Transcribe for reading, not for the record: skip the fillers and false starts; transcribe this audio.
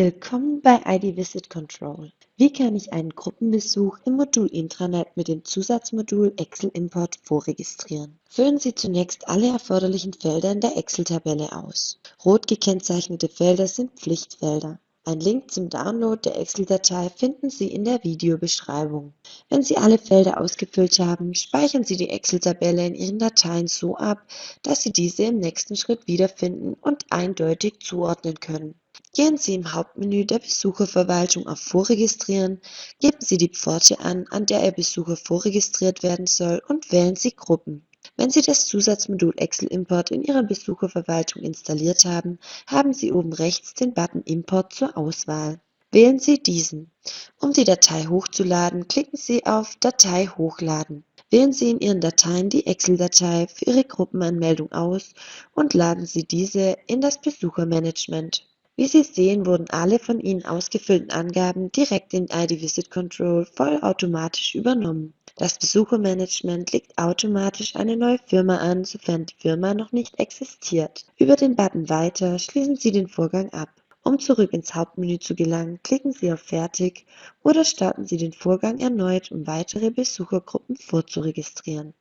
Willkommen bei ID VisitControl. Wie kann ich einen Gruppenbesuch im Modul Intranet mit dem Zusatzmodul Excel-Import vorregistrieren? Füllen Sie zunächst alle erforderlichen Felder in der Excel-Tabelle aus. Rot gekennzeichnete Felder sind Pflichtfelder. Ein Link zum Download der Excel-Datei finden Sie in der Videobeschreibung. Wenn Sie alle Felder ausgefüllt haben, speichern Sie die Excel-Tabelle in Ihren Dateien so ab, dass Sie diese im nächsten Schritt wiederfinden und eindeutig zuordnen können. Gehen Sie im Hauptmenü der Besucherverwaltung auf Vorregistrieren, geben Sie die Pforte an der Ihr Besucher vorregistriert werden soll und wählen Sie Gruppen. Wenn Sie das Zusatzmodul Excel-Import in Ihrer Besucherverwaltung installiert haben, haben Sie oben rechts den Button Import zur Auswahl. Wählen Sie diesen. Um die Datei hochzuladen, klicken Sie auf Datei hochladen. Wählen Sie in Ihren Dateien die Excel-Datei für Ihre Gruppenanmeldung aus und laden Sie diese in das Besuchermanagement. Wie Sie sehen, wurden alle von Ihnen ausgefüllten Angaben direkt in ID VisitControl vollautomatisch übernommen. Das Besuchermanagement legt automatisch eine neue Firma an, sofern die Firma noch nicht existiert. Über den Button Weiter schließen Sie den Vorgang ab. Um zurück ins Hauptmenü zu gelangen, klicken Sie auf Fertig oder starten Sie den Vorgang erneut, um weitere Besuchergruppen vorzuregistrieren.